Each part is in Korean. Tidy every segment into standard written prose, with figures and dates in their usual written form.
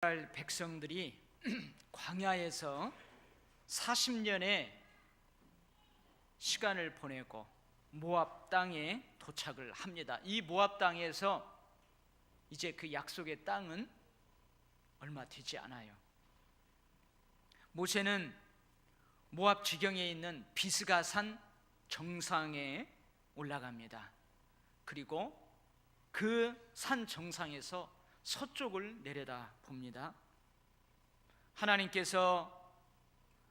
이스라엘 백성들이 광야에서 40년의 시간을 보내고 모압 땅에 도착을 합니다. 이 모압 땅에서 이제 그 약속의 땅은 얼마 되지 않아요. 모세는 모압 지경에 있는 비스가산 정상에 올라갑니다. 그리고 그 산 정상에서 서쪽을 내려다 봅니다. 하나님께서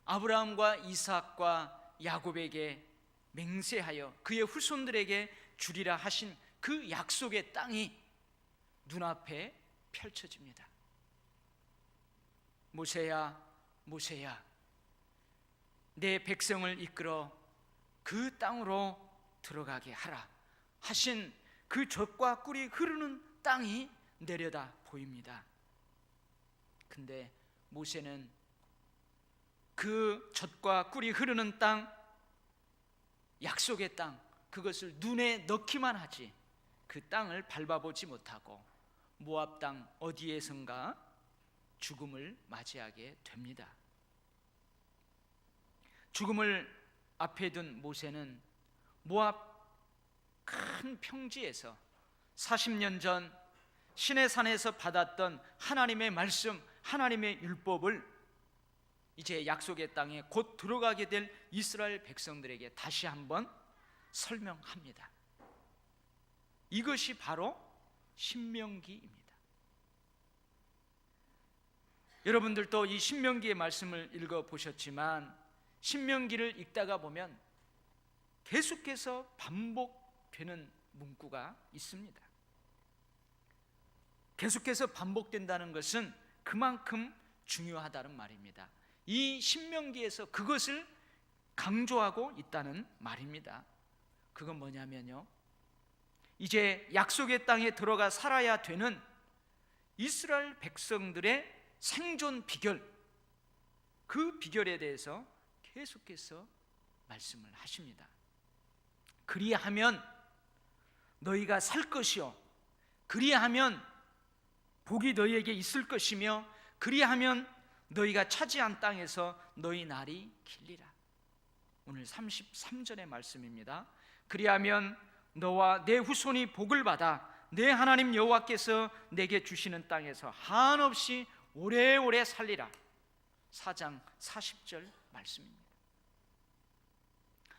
아브라함과 이삭과 야곱에게 맹세하여 그의 후손들에게 주리라 하신 그 약속의 땅이 눈앞에 펼쳐집니다. 모세야, 모세야, 내 백성을 이끌어 그 땅으로 들어가게 하라 하신 그 젖과 꿀이 흐르는 땅이 내려다 보입니다. 근데 모세는 그 젖과 꿀이 흐르는 땅, 약속의 땅, 그것을 눈에 넣기만 하지 그 땅을 밟아보지 못하고 모압 땅 어디에선가 죽음을 맞이하게 됩니다. 죽음을 앞에 둔 모세는 모압 큰 평지에서 40년 전 시내산에서 받았던 하나님의 말씀, 하나님의 율법을 이제 약속의 땅에 곧 들어가게 될 이스라엘 백성들에게 다시 한번 설명합니다. 이것이 바로 신명기입니다. 여러분들도 이 신명기의 말씀을 읽어보셨지만 신명기를 읽다가 보면 계속해서 반복되는 문구가 있습니다. 계속해서 반복된다는 것은 그만큼 중요하다는 말입니다. 이 신명기에서 그것을 강조하고 있다는 말입니다. 그건 뭐냐면요, 이제 약속의 땅에 들어가 살아야 되는 이스라엘 백성들의 생존 비결, 그 비결에 대해서 계속해서 말씀을 하십니다. 그리하면 너희가 살 것이요, 그리하면 복이 너희에게 있을 것이며, 그리하면 너희가 차지한 땅에서 너희 날이 길리라. 오늘 33절의 말씀입니다. 그리하면 너와 내 후손이 복을 받아 내 하나님 여호와께서 내게 주시는 땅에서 한없이 오래오래 살리라. 4장 40절 말씀입니다.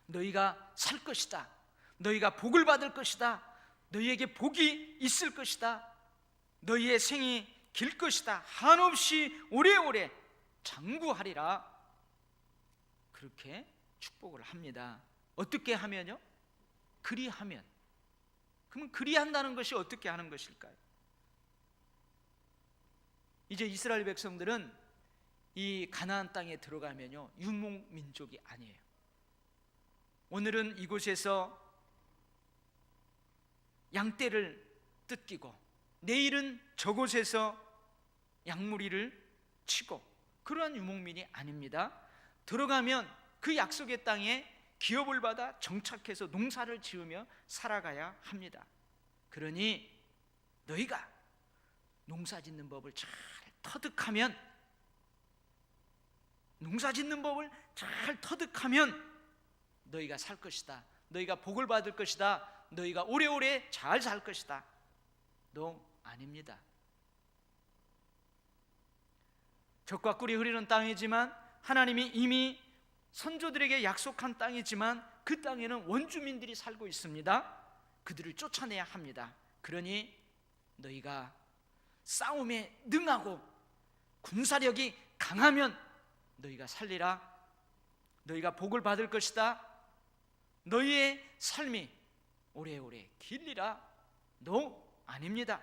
너희가 살 것이다, 너희가 복을 받을 것이다, 너희에게 복이 있을 것이다, 너희의 생이 길 것이다, 한없이 오래오래 장구하리라. 그렇게 축복을 합니다. 어떻게 하면요? 그리하면. 그러면 그리한다는 것이 어떻게 하는 것일까요? 이제 이스라엘 백성들은 이 가나안 땅에 들어가면요, 유목민족이 아니에요. 오늘은 이곳에서 양떼를 뜯기고 내일은 저곳에서 양무리를 치고 그러한 유목민이 아닙니다. 들어가면 그 약속의 땅에 기업을 받아 정착해서 농사를 지으며 살아가야 합니다. 그러니 너희가 농사 짓는 법을 잘 터득하면, 농사 짓는 법을 잘 터득하면 너희가 살 것이다, 너희가 복을 받을 것이다, 너희가 오래오래 잘 살 것이다. 너 아닙니다. 젖과 꿀이 흐르는 땅이지만, 하나님이 이미 선조들에게 약속한 땅이지만 그 땅에는 원주민들이 살고 있습니다. 그들을 쫓아내야 합니다. 그러니 너희가 싸움에 능하고 군사력이 강하면 너희가 살리라. 너희가 복을 받을 것이다. 너희의 삶이 오래오래 길리라. 너 아닙니다.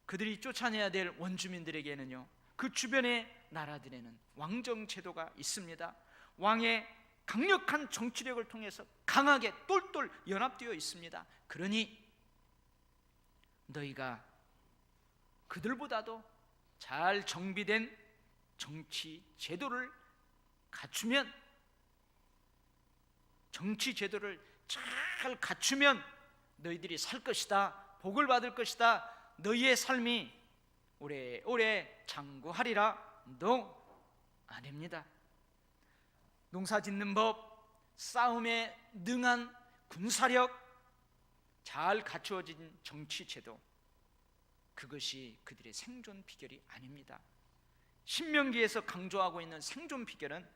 그들이 쫓아내야 될 원주민들에게는요, 그 주변의 나라들에는 왕정 제도가 있습니다. 왕의 강력한 정치력을 통해서 강하게 똘똘 연합되어 있습니다. 그러니 너희가 그들보다도 잘 정비된 정치 제도를 갖추면, 정치 제도를 잘 갖추면 너희들이 살 것이다, 복을 받을 것이다, 너희의 삶이 오래오래 장구하리라. No, 아닙니다. 농사 짓는 법, 싸움에 능한 군사력, 잘 갖추어진 정치제도, 그것이 그들의 생존 비결이 아닙니다. 신명기에서 강조하고 있는 생존 비결은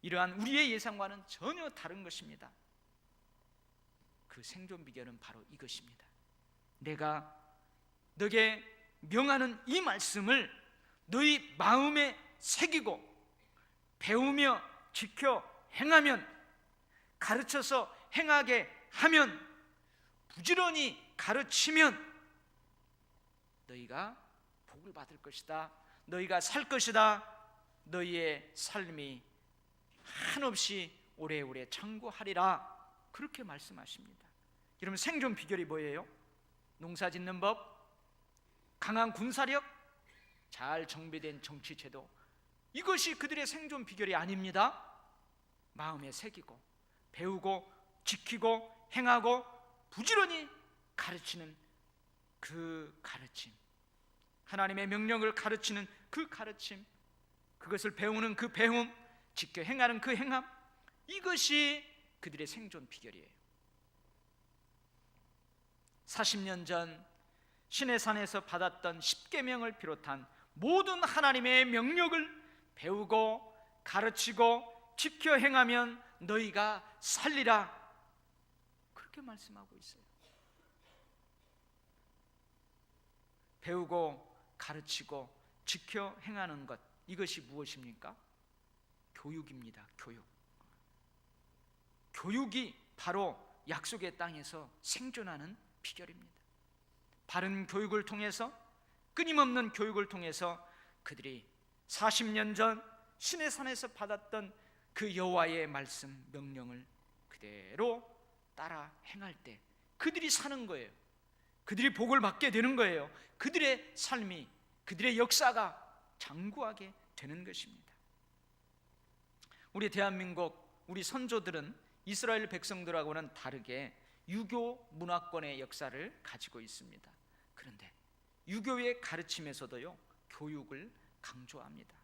이러한 우리의 예상과는 전혀 다른 것입니다. 그 생존 비결은 바로 이것입니다. 내가 너에게 명하는 이 말씀을 너희 마음에 새기고 배우며 지켜 행하면, 가르쳐서 행하게 하면, 부지런히 가르치면 너희가 복을 받을 것이다. 너희가 살 것이다. 너희의 삶이 한없이 오래오래 창구하리라. 그렇게 말씀하십니다. 여러분, 생존 비결이 뭐예요? 농사 짓는 법, 강한 군사력, 잘 정비된 정치제도, 이것이 그들의 생존 비결이 아닙니다. 마음에 새기고 배우고 지키고 행하고 부지런히 가르치는 그 가르침, 하나님의 명령을 가르치는 그 가르침, 그것을 배우는 그 배움, 지켜 행하는 그 행함, 이것이 그들의 생존 비결이에요. 40년 전 시내산에서 받았던 십계명을 비롯한 모든 하나님의 명령을 배우고 가르치고 지켜 행하면 너희가 살리라. 그렇게 말씀하고 있어요. 배우고 가르치고 지켜 행하는 것, 이것이 무엇입니까? 교육입니다. 교육이 바로 약속의 땅에서 생존하는 비결입니다. 바른 교육을 통해서, 끊임없는 교육을 통해서 그들이 40년 전 시내산에서 받았던 그 여호와의 말씀, 명령을 그대로 따라 행할 때 그들이 사는 거예요. 그들이 복을 받게 되는 거예요. 그들의 삶이, 그들의 역사가 장구하게 되는 것입니다. 우리 대한민국, 우리 선조들은 이스라엘 백성들하고는 다르게 유교 문화권의 역사를 가지고 있습니다. 그런데 유교의 가르침에서도요, 교육을 강조합니다.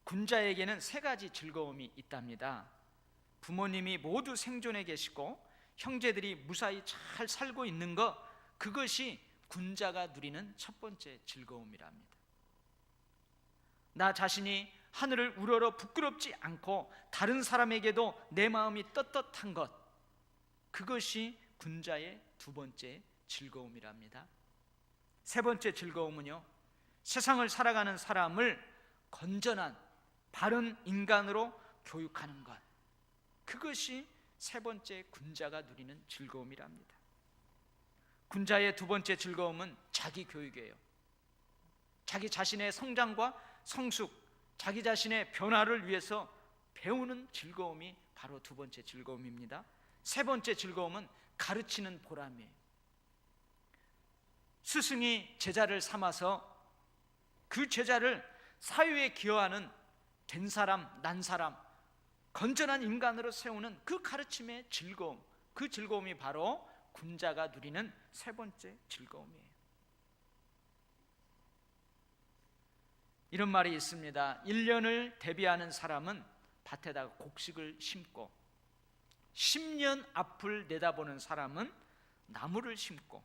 군자에게는 3가지 즐거움이 있답니다. 부모님이 모두 생존해 계시고 형제들이 무사히 잘 살고 있는 것, 그것이 군자가 누리는 첫 번째 즐거움이랍니다. 나 자신이 하늘을 우러러 부끄럽지 않고 다른 사람에게도 내 마음이 떳떳한 것, 그것이 군자의 2번째 즐거움이랍니다. 3번째 즐거움은요, 세상을 살아가는 사람을 건전한 바른 인간으로 교육하는 것, 그것이 3번째 군자가 누리는 즐거움이랍니다. 군자의 2번째 즐거움은 자기 교육이에요. 자기 자신의 성장과 성숙, 자기 자신의 변화를 위해서 배우는 즐거움이 바로 2번째 즐거움입니다. 3번째 즐거움은 가르치는 보람이에요. 스승이 제자를 삼아서 그 제자를 사회에 기여하는 된 사람, 난 사람, 건전한 인간으로 세우는 그 가르침의 즐거움, 그 즐거움이 바로 군자가 누리는 3번째 즐거움이에요. 이런 말이 있습니다. 1년을 대비하는 사람은 밭에다가 곡식을 심고 10년 앞을 내다보는 사람은 나무를 심고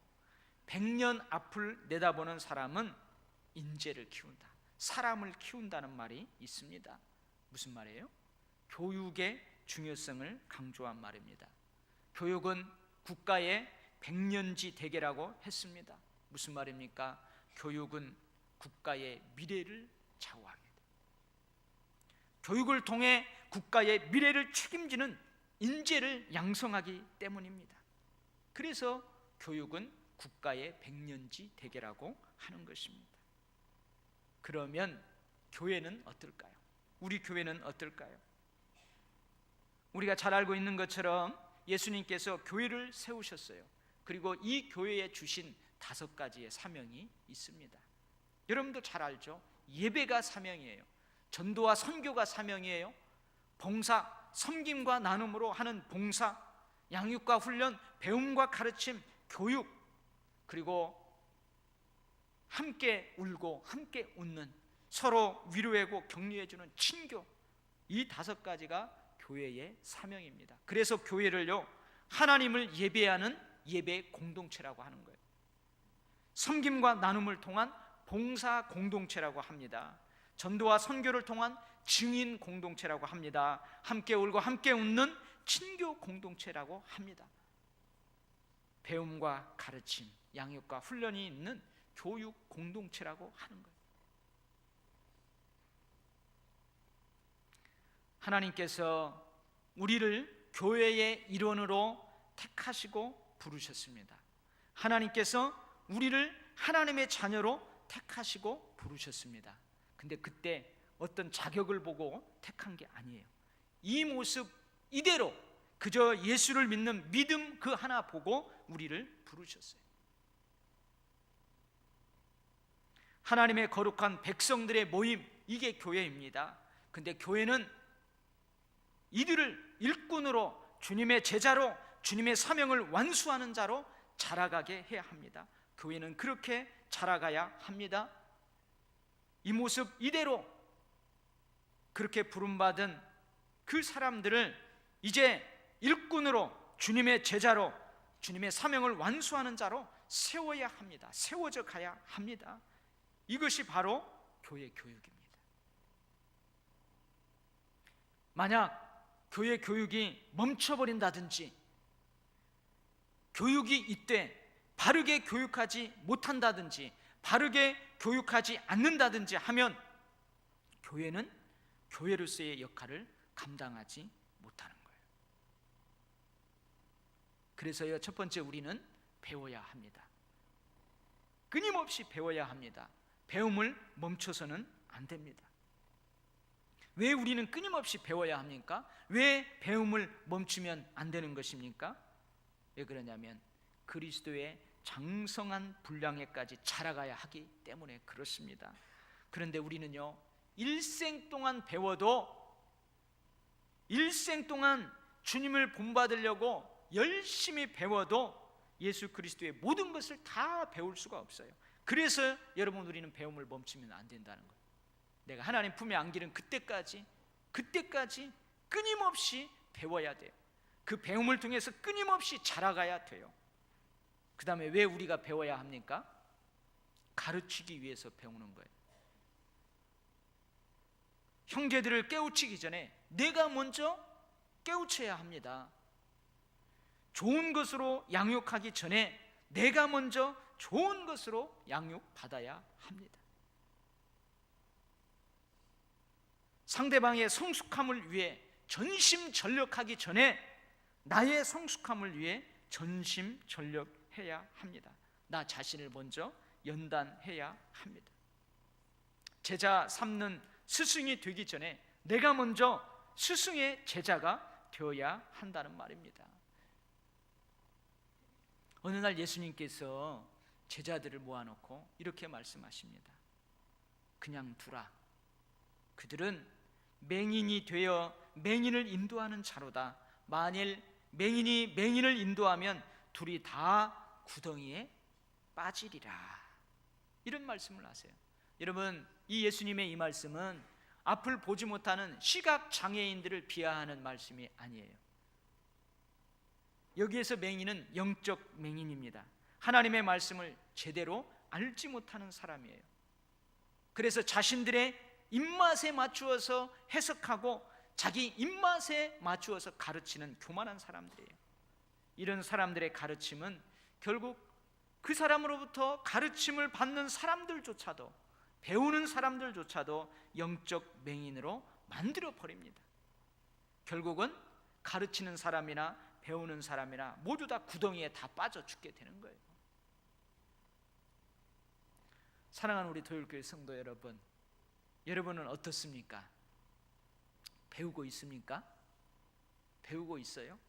100년 앞을 내다보는 사람은 인재를 키운다, 사람을 키운다는 말이 있습니다. 무슨 말이에요? 교육의 중요성을 강조한 말입니다. 교육은 국가의 백년지 대계라고 했습니다. 무슨 말입니까? 교육은 국가의 미래를 좌우합니다. 교육을 통해 국가의 미래를 책임지는 인재를 양성하기 때문입니다. 그래서 교육은 국가의 백년지 대계라고 하는 것입니다. 그러면 교회는 어떨까요? 우리 교회는 어떨까요? 우리가 잘 알고 있는 것처럼 예수님께서 교회를 세우셨어요. 그리고 이 교회에 주신 5가지의 사명이 있습니다. 여러분도 잘 알죠? 예배가 사명이에요. 전도와 선교가 사명이에요. 봉사, 섬김과 나눔으로 하는 봉사, 양육과 훈련, 배움과 가르침, 교육, 그리고 함께 울고 함께 웃는, 서로 위로하고 격려해주는 친교, 이 5가지가 교회의 사명입니다. 그래서 교회를요, 하나님을 예배하는 예배 공동체라고 하는 거예요. 섬김과 나눔을 통한 봉사 공동체라고 합니다. 전도와 선교를 통한 증인 공동체라고 합니다. 함께 울고 함께 웃는 친교 공동체라고 합니다. 배움과 가르침, 양육과 훈련이 있는 교육 공동체라고 하는 거예요. 하나님께서 우리를 교회의 일원으로 택하시고 부르셨습니다. 하나님께서 우리를 하나님의 자녀로 택하시고 부르셨습니다. 근데 그때 어떤 자격을 보고 택한 게 아니에요. 이 모습 이대로 그저 예수를 믿는 믿음 그 하나 보고 우리를 부르셨어요. 하나님의 거룩한 백성들의 모임, 이게 교회입니다. 근데 교회는 이들을 일꾼으로, 주님의 제자로, 주님의 사명을 완수하는 자로 자라가게 해야 합니다. 교회는 그렇게 자라가야 합니다. 이 모습 이대로 그렇게 부름받은 그 사람들을 이제 일꾼으로, 주님의 제자로, 주님의 사명을 완수하는 자로 세워야 합니다. 세워져 가야 합니다. 이것이 바로 교회 교육입니다. 만약 교회 교육이 멈춰버린다든지, 교육이 이때 바르게 교육하지 못한다든지, 바르게 교육하지 않는다든지 하면 교회는 교회로서의 역할을 감당하지 못하는 거예요. 그래서요, 첫 번째 우리는 배워야 합니다. 끊임없이 배워야 합니다. 배움을 멈춰서는 안 됩니다. 왜 우리는 끊임없이 배워야 합니까? 왜 배움을 멈추면 안 되는 것입니까? 왜 그러냐면 그리스도의 장성한 분량에까지 자라가야 하기 때문에 그렇습니다. 그런데 우리는요, 일생 동안 배워도, 일생 동안 주님을 본받으려고 열심히 배워도 예수 그리스도의 모든 것을 다 배울 수가 없어요. 그래서 여러분, 우리는 배움을 멈추면 안 된다는 거예요. 내가 하나님 품에 안기는 그때까지 끊임없이 배워야 돼요. 그 배움을 통해서 끊임없이 자라가야 돼요. 그 다음에 왜 우리가 배워야 합니까? 가르치기 위해서 배우는 거예요. 형제들을 깨우치기 전에 내가 먼저 깨우쳐야 합니다. 좋은 것으로 양육하기 전에 내가 먼저 좋은 것으로 양육받아야 합니다. 상대방의 성숙함을 위해 전심전력하기 전에 나의 성숙함을 위해 전심전력해야 합니다. 나 자신을 먼저 연단해야 합니다. 제자 삼는 스승이 되기 전에 내가 먼저 스승의 제자가 되어야 한다는 말입니다. 어느 날 예수님께서 제자들을 모아놓고 이렇게 말씀하십니다. 그냥 두라. 그들은 맹인이 되어 맹인을 인도하는 자로다. 만일 맹인이 맹인을 인도하면 둘이 다 구덩이에 빠지리라. 이런 말씀을 하세요. 여러분, 이 예수님의 이 말씀은 앞을 보지 못하는 시각장애인들을 비하하는 말씀이 아니에요. 여기에서 맹인은 영적 맹인입니다. 하나님의 말씀을 제대로 알지 못하는 사람이에요. 그래서 자신들의 입맛에 맞추어서 해석하고 자기 입맛에 맞추어서 가르치는 교만한 사람들이에요. 이런 사람들의 가르침은 결국 그 사람으로부터 가르침을 받는 사람들조차도, 배우는 사람들조차도 영적 맹인으로 만들어 버립니다. 결국은 가르치는 사람이나 배우는 사람이나 모두 다 구덩이에 다 빠져 죽게 되는 거예요. 사랑하는 우리 도율교회 성도 여러분, 여러분은 어떻습니까? 배우고 있습니까? 배우고 있어요?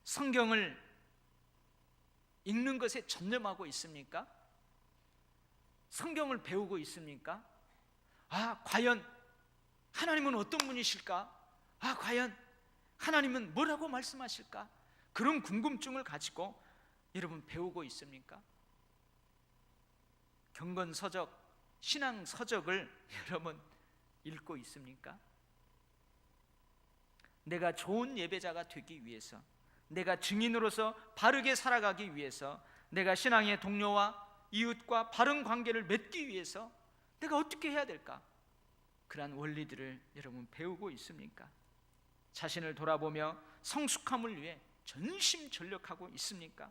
성경을 읽는 것에 전념하고 있습니까? 성경을 배우고 있습니까? 과연 하나님은 어떤 분이실까? 과연 하나님은 뭐라고 말씀하실까? 그런 궁금증을 가지고 여러분 배우고 있습니까? 경건서적, 신앙서적을 여러분 읽고 있습니까? 내가 좋은 예배자가 되기 위해서, 내가 증인으로서 바르게 살아가기 위해서, 내가 신앙의 동료와 이웃과 바른 관계를 맺기 위해서 내가 어떻게 해야 될까? 그러한 원리들을 여러분 배우고 있습니까? 자신을 돌아보며 성숙함을 위해 전심전력하고 있습니까?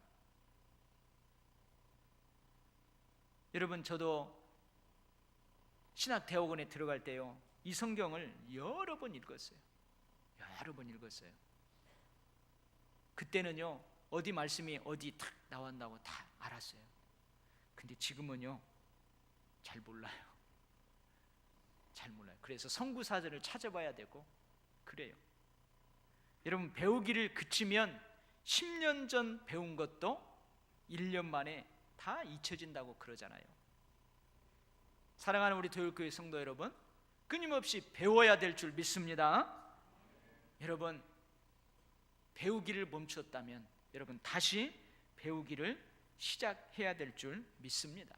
여러분, 저도 신학대학원에 들어갈 때요, 이 성경을 여러 번 읽었어요. 그때는요, 어디 말씀이 어디 탁 나온다고 다 알았어요. 근데 지금은요, 잘 몰라요. 그래서 성구사전을 찾아봐야 되고 그래요. 여러분, 배우기를 그치면 10년 전 배운 것도 1년 만에 다 잊혀진다고 그러잖아요. 사랑하는 우리 도율교회 성도 여러분, 끊임없이 배워야 될 줄 믿습니다. 여러분, 배우기를 멈췄다면 여러분 다시 배우기를 시작해야 될 줄 믿습니다.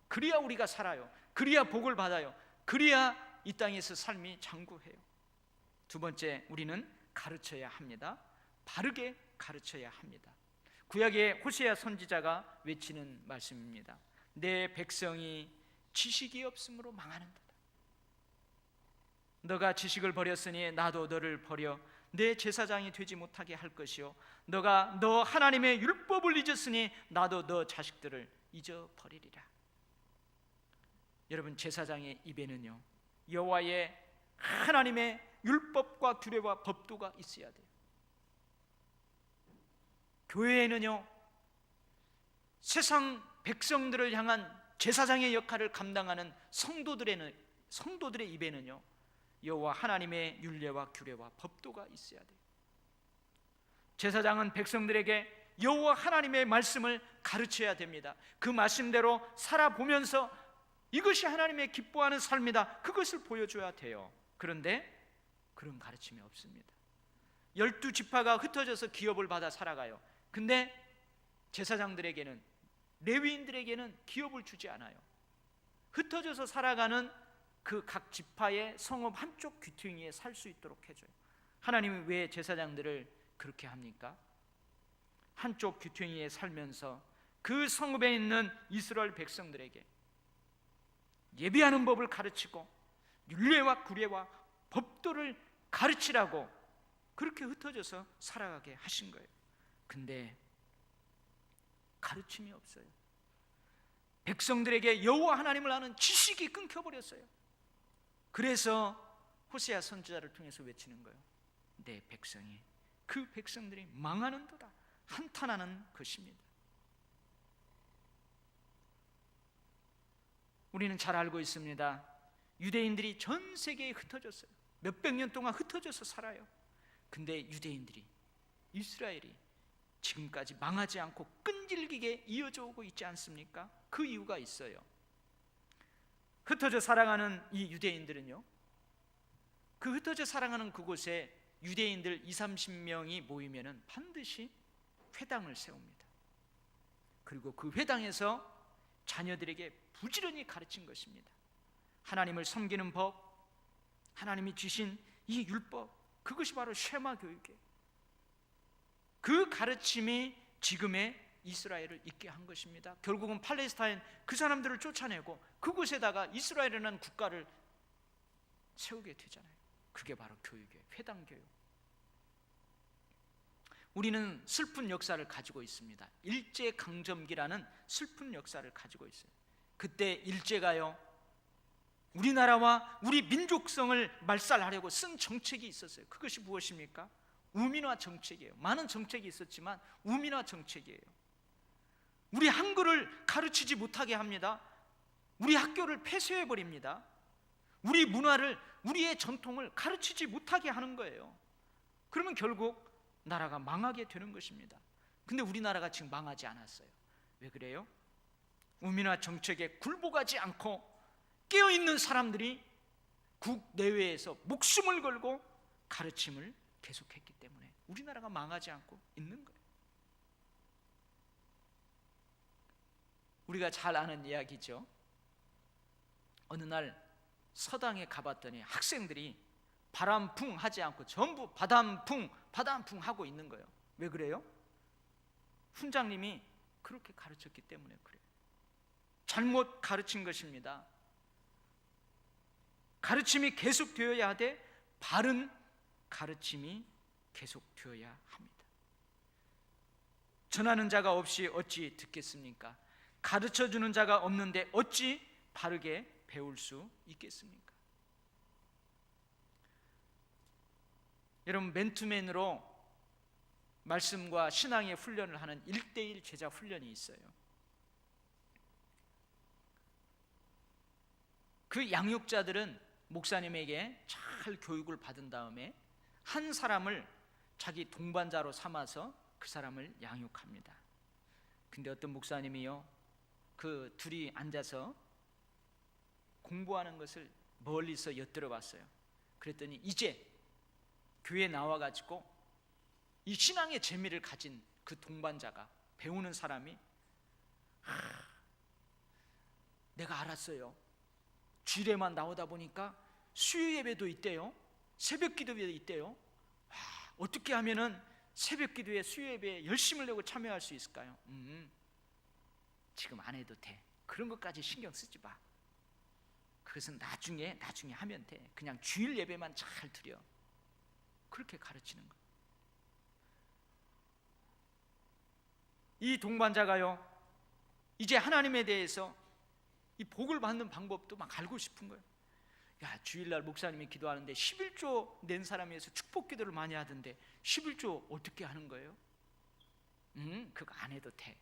그래야 우리가 살아요. 그래야 복을 받아요. 그래야 이 땅에서 삶이 장구해요. 두 번째, 우리는 가르쳐야 합니다. 바르게 가르쳐야 합니다. 구약의 호세아 선지자가 외치는 말씀입니다. 내 백성이 지식이 없으므로 망하는도다. 너가 지식을 버렸으니 나도 너를 버려 내 제사장이 되지 못하게 할 것이요, 너가 너 하나님의 율법을 잊었으니 나도 너 자식들을 잊어버리리라. 여러분, 제사장의 입에는요, 여호와의 하나님의 율법과 규례와 법도가 있어야 돼요. 교회에는요, 세상 백성들을 향한 제사장의 역할을 감당하는 성도들의 입에는요, 여호와 하나님의 율례와 규례와 법도가 있어야 돼요. 제사장은 백성들에게 여호와 하나님의 말씀을 가르쳐야 됩니다. 그 말씀대로 살아보면서 이것이 하나님의 기뻐하는 삶이다, 그것을 보여줘야 돼요. 그런데 그런 가르침이 없습니다. 12지파가 흩어져서 기업을 받아 살아가요. 근데 제사장들에게는, 레위인들에게는 기업을 주지 않아요. 흩어져서 살아가는 그 각 지파의 성읍 한쪽 귀퉁이에 살 수 있도록 해줘요. 하나님이 왜 제사장들을 그렇게 합니까? 한쪽 귀퉁이에 살면서 그 성읍에 있는 이스라엘 백성들에게 예배하는 법을 가르치고 율례와 규례와 법도를 가르치라고 그렇게 흩어져서 살아가게 하신 거예요. 근데 가르침이 없어요. 백성들에게 여호와 하나님을 아는 지식이 끊겨버렸어요. 그래서 호세아 선지자를 통해서 외치는 거예요. 내 백성이, 그 백성들이 망하는도다, 한탄하는 것입니다. 우리는 잘 알고 있습니다. 유대인들이 전 세계에 흩어졌어요. 몇백 년 동안 흩어져서 살아요. 근데 유대인들이, 이스라엘이 지금까지 망하지 않고 끈질기게 이어져 오고 있지 않습니까? 그 이유가 있어요. 흩어져 살아가는 이 유대인들은요, 그 흩어져 살아가는 그곳에 유대인들 20-30명이 모이면은 반드시 회당을 세웁니다. 그리고 그 회당에서 자녀들에게 부지런히 가르친 것입니다. 하나님을 섬기는 법, 하나님이 주신 이 율법, 그것이 바로 쉐마 교육이에요. 그 가르침이 지금의 이스라엘을 있게 한 것입니다. 결국은 팔레스타인 그 사람들을 쫓아내고 그곳에다가 이스라엘이라는 국가를 세우게 되잖아요. 그게 바로 교육이에요. 회당 교육. 우리는 슬픈 역사를 가지고 있습니다. 일제강점기라는 슬픈 역사를 가지고 있어요. 그때 일제가요, 우리나라와 우리 민족성을 말살하려고 쓴 정책이 있었어요. 그것이 무엇입니까? 우민화 정책이에요. 많은 정책이 있었지만 우민화 정책이에요. 우리 한글을 가르치지 못하게 합니다. 우리 학교를 폐쇄해버립니다. 우리 문화를, 우리의 전통을 가르치지 못하게 하는 거예요. 그러면 결국 나라가 망하게 되는 것입니다. 근데 우리나라가 지금 망하지 않았어요. 왜 그래요? 우민화 정책에 굴복하지 않고 깨어있는 사람들이 국내외에서 목숨을 걸고 가르침을 계속했기 때문에 우리나라가 망하지 않고 있는 거예요. 우리가 잘 아는 이야기죠. 어느 날 서당에 가봤더니 학생들이 바람풍 하지 않고 전부 바담풍 하고 있는 거예요. 왜 그래요? 훈장님이 그렇게 가르쳤기 때문에 그래요. 잘못 가르친 것입니다. 가르침이 계속되어야 돼. 바른 가르침이 계속되어야 합니다. 전하는 자가 없이 어찌 듣겠습니까? 가르쳐주는 자가 없는데 어찌 바르게 배울 수 있겠습니까? 여러분, 맨투맨으로 말씀과 신앙의 훈련을 하는 1:1 제자 훈련이 있어요. 그 양육자들은 목사님에게 잘 교육을 받은 다음에 한 사람을 자기 동반자로 삼아서 그 사람을 양육합니다. 근데 어떤 목사님이요, 그 둘이 앉아서 공부하는 것을 멀리서 엿들어 봤어요. 그랬더니 이제 교회에 나와가지고 이 신앙의 재미를 가진 그 동반자가, 배우는 사람이, 내가 알았어요. 주일에만 나오다 보니까 수요 예배도 있대요. 새벽 기도회도 있대요. 어떻게 하면은 새벽 기도회, 수요 예배에 열심을 내고 참여할 수 있을까요? 지금 안 해도 돼. 그런 것까지 신경 쓰지 마. 그것은 나중에 하면 돼. 그냥 주일 예배만 잘 드려. 그렇게 가르치는 거예요. 이 동반자가요, 이제 하나님에 대해서 이 복을 받는 방법도 막 알고 싶은 거예요. 야, 주일날 목사님이 기도하는데 11조 낸 사람에서 축복 기도를 많이 하던데 11조 어떻게 하는 거예요? 그거 안 해도 돼.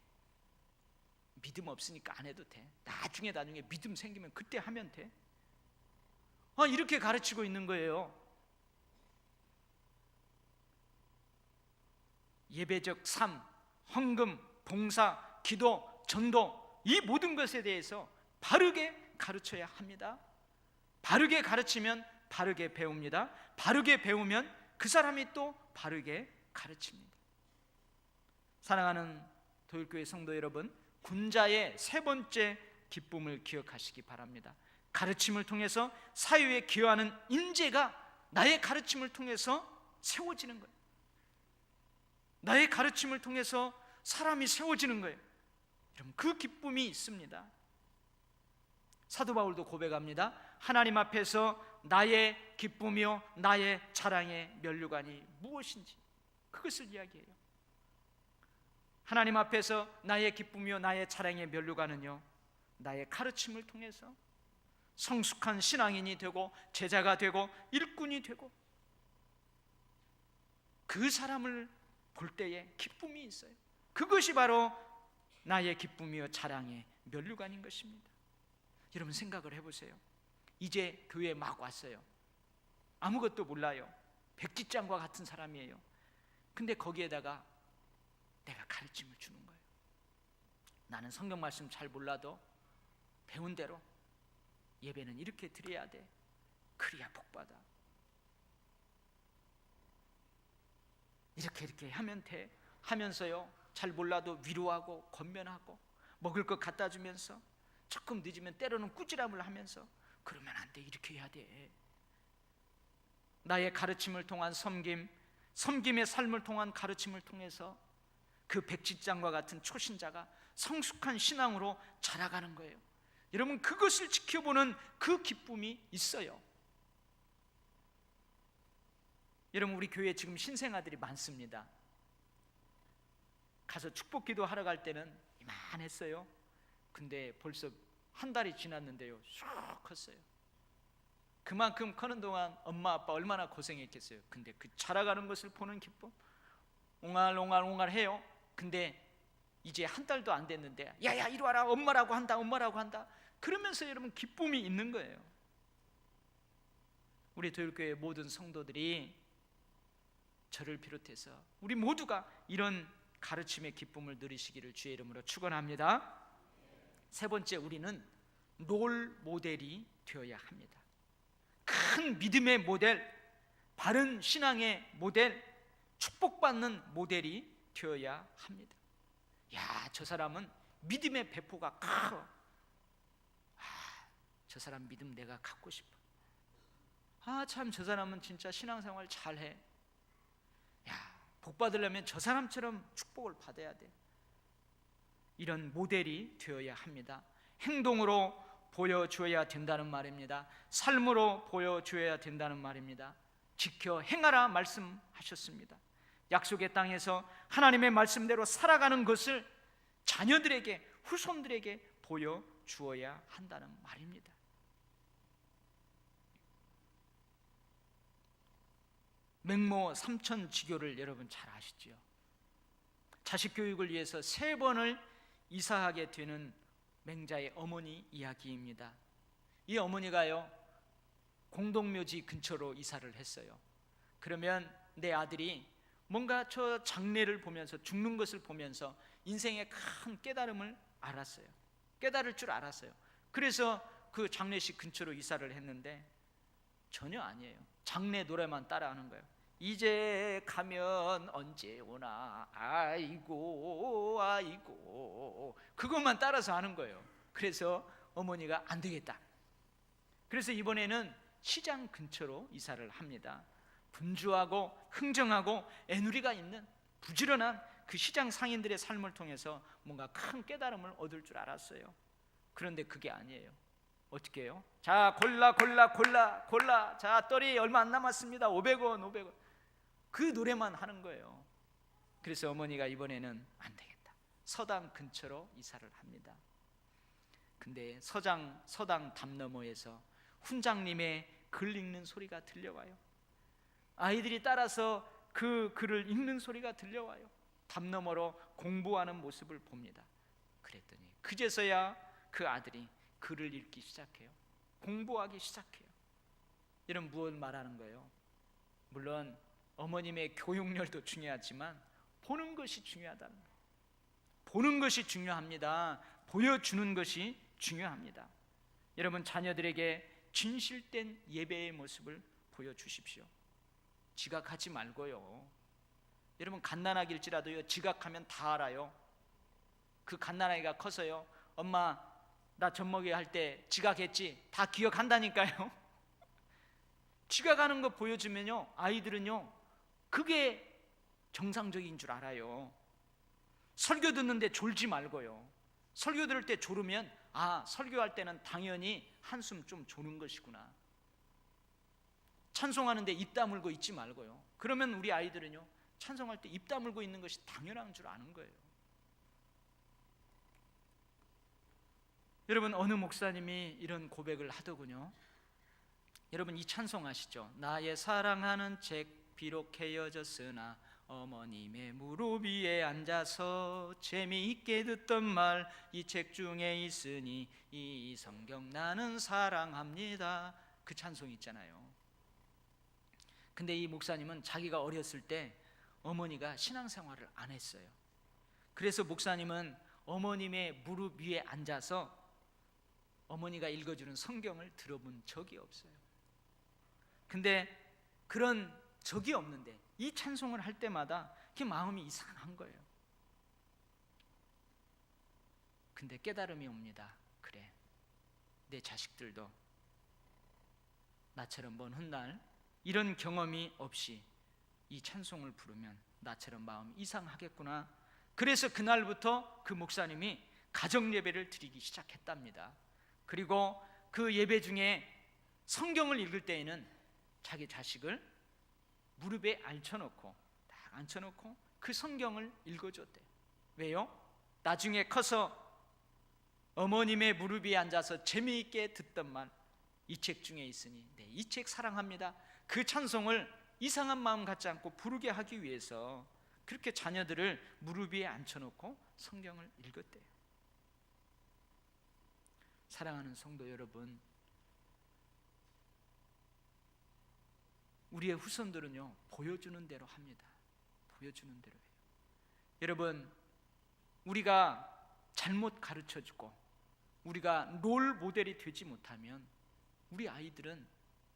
믿음 없으니까 안 해도 돼. 나중에 믿음 생기면 그때 하면 돼. 이렇게 가르치고 있는 거예요. 예배적 삶, 헌금, 봉사, 기도, 전도, 이 모든 것에 대해서 바르게 가르쳐야 합니다. 바르게 가르치면 바르게 배웁니다. 바르게 배우면 그 사람이 또 바르게 가르칩니다. 사랑하는 도율교회 성도 여러분, 군자의 세 번째 기쁨을 기억하시기 바랍니다. 가르침을 통해서 사회에 기여하는 인재가 나의 가르침을 통해서 세워지는 거예요. 나의 가르침을 통해서 사람이 세워지는 거예요. 여러분, 그 기쁨이 있습니다. 사도 바울도 고백합니다. 하나님 앞에서 나의 기쁨이요 나의 자랑의 면류관이 무엇인지 그것을 이야기해요. 하나님 앞에서 나의 기쁨이요 나의 자랑의 면류관은요, 나의 가르침을 통해서 성숙한 신앙인이 되고 제자가 되고 일꾼이 되고 그 사람을 볼 때에 기쁨이 있어요. 그것이 바로 나의 기쁨이요 자랑의 면류관인 것입니다. 여러분, 생각을 해보세요. 이제 교회에 막 왔어요. 아무것도 몰라요. 백지장과 같은 사람이에요. 근데 거기에다가 내가 가르침을 주는 거예요. 나는 성경 말씀 잘 몰라도 배운 대로 예배는 이렇게 드려야 돼. 그래야 복받아. 이렇게 하면 돼. 하면서요, 잘 몰라도 위로하고 권면하고 먹을 것 갖다 주면서 조금 늦으면 때로는 꾸지람을 하면서 그러면 안 돼, 이렇게 해야 돼. 나의 가르침을 통한 섬김, 섬김의 삶을 통한 가르침을 통해서 그 백지장과 같은 초신자가 성숙한 신앙으로 자라가는 거예요. 여러분, 그것을 지켜보는 그 기쁨이 있어요. 여러분, 우리 교회에 지금 신생아들이 많습니다. 가서 축복기도 하러 갈 때는 이만했어요. 근데 벌써 한 달이 지났는데요, 쑥 컸어요. 그만큼 커는 동안 엄마 아빠 얼마나 고생했겠어요. 근데 그 자라가는 것을 보는 기쁨, 옹알옹알 해요. 근데 이제 한 달도 안 됐는데 야야 이리 와라, 엄마라고 한다. 그러면서 여러분 기쁨이 있는 거예요. 우리 도율교회 모든 성도들이, 저를 비롯해서 우리 모두가 이런 가르침의 기쁨을 누리시기를 주의 이름으로 축원합니다. 세 번째, 우리는 롤 모델이 되어야 합니다. 큰 믿음의 모델, 바른 신앙의 모델, 축복받는 모델이 되어야 합니다. 야, 저 사람은 믿음의 배포가 커. 저 사람 믿음 내가 갖고 싶어. 참 저 사람은 진짜 신앙생활 잘해. 복 받으려면 저 사람처럼 축복을 받아야 돼. 이런 모델이 되어야 합니다. 행동으로 보여줘야 된다는 말입니다. 삶으로 보여줘야 된다는 말입니다. 지켜 행하라 말씀하셨습니다. 약속의 땅에서 하나님의 말씀대로 살아가는 것을 자녀들에게, 후손들에게 보여주어야 한다는 말입니다. 맹모 삼천지교를 여러분 잘 아시죠? 자식 교육을 위해서 3번을 이사하게 되는 맹자의 어머니 이야기입니다. 이 어머니가요, 공동묘지 근처로 이사를 했어요. 그러면 내 아들이 뭔가 저 장례를 보면서, 죽는 것을 보면서 인생의 큰 깨달음을 알았어요. 깨달을 줄 알았어요. 그래서 그 장례식 근처로 이사를 했는데 전혀 아니에요. 장례 노래만 따라하는 거예요. 이제 가면 언제 오나 아이고 아이고, 그것만 따라서 하는 거예요. 그래서 어머니가 안 되겠다. 그래서 이번에는 시장 근처로 이사를 합니다. 분주하고 흥정하고 애누리가 있는 부지런한 그 시장 상인들의 삶을 통해서 뭔가 큰 깨달음을 얻을 줄 알았어요. 그런데 그게 아니에요. 어떻게 해요? 자, 골라. 자, 떨이 얼마 안 남았습니다. 500원. 그 노래만 하는 거예요. 그래서 어머니가 이번에는 안 되겠다. 서당 근처로 이사를 합니다. 근데 서당 담 너머에서 훈장님의 글 읽는 소리가 들려와요. 아이들이 따라서 그 글을 읽는 소리가 들려와요. 담 너머로 공부하는 모습을 봅니다. 그랬더니 그제서야 그 아들이 글을 읽기 시작해요. 공부하기 시작해요. 이런 무엇 말하는 거예요? 물론 어머님의 교육열도 중요하지만 보는 것이 중요하다는 거예요. 보는 것이 중요합니다. 보여주는 것이 중요합니다. 여러분, 자녀들에게 진실된 예배의 모습을 보여주십시오. 지각하지 말고요. 여러분, 갓난아기일지라도요, 지각하면 다 알아요. 그 갓난아기가 커서요, 엄마 나 젖먹이 할 때 지각했지, 다 기억한다니까요. 지각하는 거 보여주면요, 아이들은요 그게 정상적인 줄 알아요. 설교 듣는데 졸지 말고요. 설교 들을 때 졸으면 설교할 때는 당연히 한숨 좀 조는 것이구나. 찬송하는데 입 다물고 있지 말고요. 그러면 우리 아이들은요, 찬송할 때 입 다물고 있는 것이 당연한 줄 아는 거예요. 여러분, 어느 목사님이 이런 고백을 하더군요. 여러분, 이 찬송 아시죠? 나의 사랑하는 책 비록 헤어졌으나 어머님의 무릎 위에 앉아서 재미있게 듣던 말 이 책 중에 있으니 이 성경 나는 사랑합니다. 그 찬송 있잖아요. 근데 이 목사님은 자기가 어렸을 때 어머니가 신앙생활을 안 했어요. 그래서 목사님은 어머님의 무릎 위에 앉아서 어머니가 읽어주는 성경을 들어본 적이 없어요. 근데 그런 적이 없는데 이 찬송을 할 때마다 그 마음이 이상한 거예요. 근데 깨달음이 옵니다. 그래, 내 자식들도 나처럼 먼 훗날 이런 경험이 없이 이 찬송을 부르면 나처럼 마음이 이상하겠구나. 그래서 그날부터 그 목사님이 가정 예배를 드리기 시작했답니다. 그리고 그 예배 중에 성경을 읽을 때에는 자기 자식을 무릎에 앉혀놓고 딱 앉혀놓고 그 성경을 읽어줬대. 왜요? 나중에 커서 어머님의 무릎 위에 앉아서 재미있게 듣던 말 이 책 중에 있으니 이 책 사랑합니다. 그 찬송을 이상한 마음 갖지 않고 부르게 하기 위해서 그렇게 자녀들을 무릎 위에 앉혀놓고 성경을 읽었대요. 사랑하는 성도 여러분, 우리의 후손들은요 보여주는 대로 합니다. 보여주는 대로 해요. 여러분, 우리가 잘못 가르쳐주고 우리가 롤 모델이 되지 못하면 우리 아이들은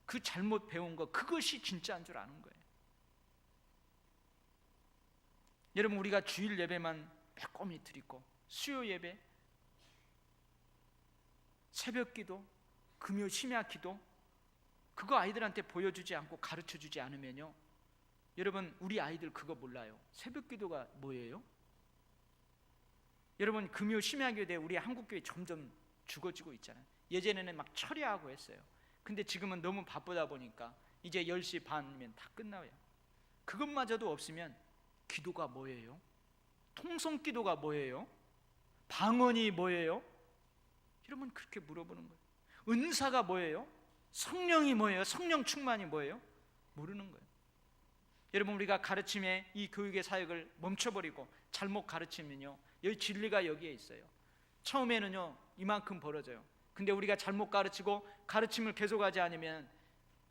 그 잘못 배운 거, 그것이 진짜인 줄 아는 거예요. 여러분, 우리가 주일 예배만 빼꼼히 드리고 수요 예배, 새벽기도, 금요 심야기도, 그거 아이들한테 보여주지 않고 가르쳐주지 않으면요, 여러분 우리 아이들 그거 몰라요. 새벽기도가 뭐예요? 여러분 금요 심야기도에 우리 한국교회 점점 죽어지고 있잖아요. 예전에는 막 철야하고 했어요. 근데 지금은 너무 바쁘다 보니까 이제 10시 반이면 다 끝나요. 그것마저도 없으면 기도가 뭐예요? 통성기도가 뭐예요? 방언이 뭐예요? 여러분 그렇게 물어보는 거예요. 은사가 뭐예요? 성령이 뭐예요? 성령 충만이 뭐예요? 모르는 거예요. 여러분 우리가 가르침의 이 교육의 사역을 멈춰버리고 잘못 가르치면요, 여기 진리가 여기에 있어요. 처음에는요 이만큼 벌어져요. 근데 우리가 잘못 가르치고 가르침을 계속하지 않으면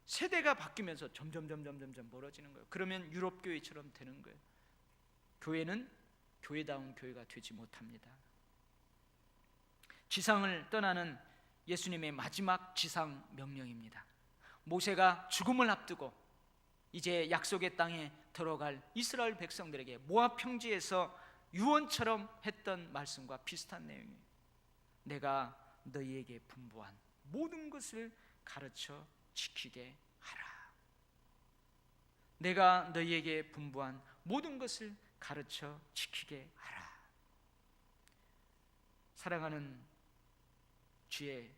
세대가 바뀌면서 점점 멀어지는 거예요. 그러면 유럽 교회처럼 되는 거예요. 교회는 교회다운 교회가 되지 못합니다. 지상을 떠나는 예수님의 마지막 지상 명령입니다. 모세가 죽음을 앞두고 이제 약속의 땅에 들어갈 이스라엘 백성들에게 모압 평지에서 유언처럼 했던 말씀과 비슷한 내용이에요. 내가 너희에게 분부한 모든 것을 가르쳐 지키게 하라. 내가 너희에게 분부한 모든 것을 가르쳐 지키게 하라. 사랑하는 주의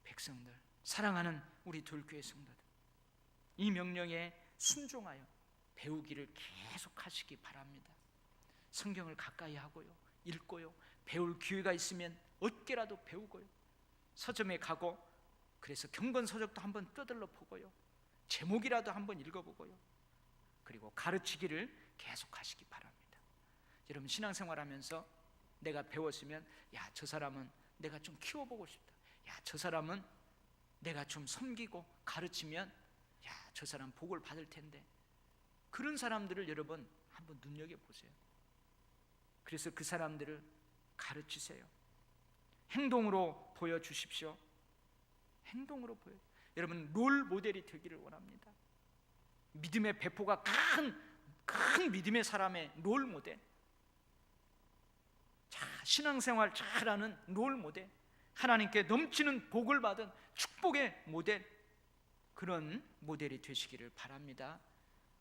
백성들, 사랑하는 우리 돌교회 성도들, 이 명령에 순종하여 배우기를 계속 하시기 바랍니다. 성경을 가까이 하고요, 읽고요, 배울 기회가 있으면 어깨라도 배우고요, 서점에 가고 그래서 경건서적도 한번 떠들러 보고요, 제목이라도 한번 읽어보고요, 그리고 가르치기를 계속 하시기 바랍니다. 여러분 신앙생활하면서 내가 배웠으면 야, 저 사람은 내가 좀 키워보고 싶다, 야, 저 사람은 내가 좀 섬기고 가르치면 야, 저 사람 복을 받을 텐데, 그런 사람들을 여러분 한번 눈여겨보세요. 그래서 그 사람들을 가르치세요. 행동으로 보여주십시오. 행동으로 보여. 여러분 롤 모델이 되기를 원합니다. 믿음의 배포가 큰 믿음의 사람의 롤 모델, 자, 신앙생활 잘하는 롤 모델, 하나님께 넘치는 복을 받은 축복의 모델, 그런 모델이 되시기를 바랍니다.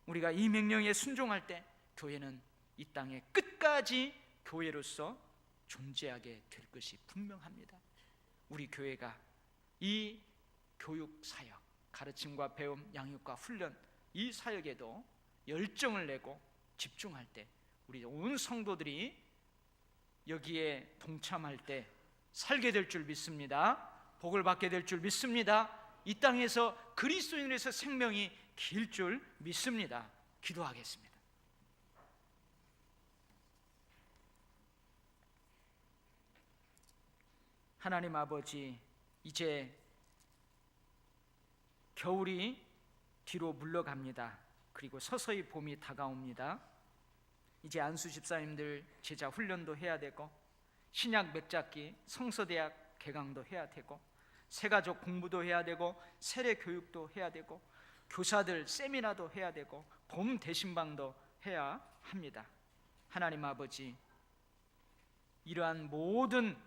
우리가 이 명령에 순종할 때 교회는 이 땅의 끝까지 교회로서 존재하게 될 것이 분명합니다. 우리 교회가 이 교육 사역, 가르침과 배움, 양육과 훈련, 이 사역에도 열정을 내고 집중할 때 우리 온 성도들이 여기에 동참할 때 살게 될 줄 믿습니다. 복을 받게 될 줄 믿습니다. 이 땅에서 그리스도인으로서 생명이 길 줄 믿습니다. 기도하겠습니다. 하나님 아버지, 이제 겨울이 뒤로 물러갑니다. 그리고 서서히 봄이 다가옵니다. 이제 안수 집사님들 제자 훈련도 해야 되고, 신약 맥잡기 성서대학 개강도 해야 되고, 새가족 공부도 해야 되고, 세례 교육도 해야 되고, 교사들 세미나도 해야 되고, 봄 대신방도 해야 합니다. 하나님 아버지, 이러한 모든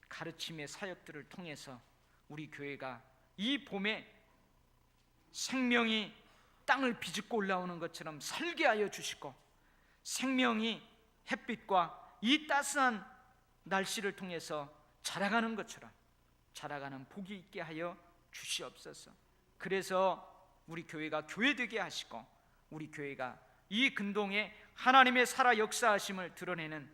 가르침의 사역들을 통해서 우리 교회가 이 봄에 생명이 땅을 비집고 올라오는 것처럼 살게 하여 주시고, 생명이 햇빛과 이 따스한 날씨를 통해서 자라가는 것처럼 자라가는 복이 있게 하여 주시옵소서. 그래서 우리 교회가 교회되게 하시고, 우리 교회가 이 근동에 하나님의 살아 역사하심을 드러내는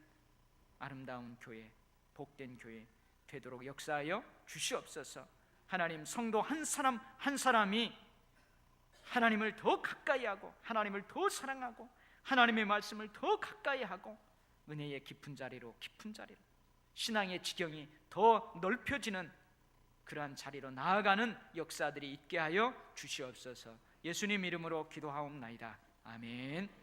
아름다운 교회, 복된 교회 되도록 역사하여 주시옵소서. 하나님, 성도 한 사람 한 사람이 하나님을 더 가까이 하고, 하나님을 더 사랑하고, 하나님의 말씀을 더 가까이 하고, 은혜의 깊은 자리로 신앙의 지경이 더 넓혀지는 그러한 자리로 나아가는 역사들이 있게 하여 주시옵소서. 예수님 이름으로 기도하옵나이다. 아멘.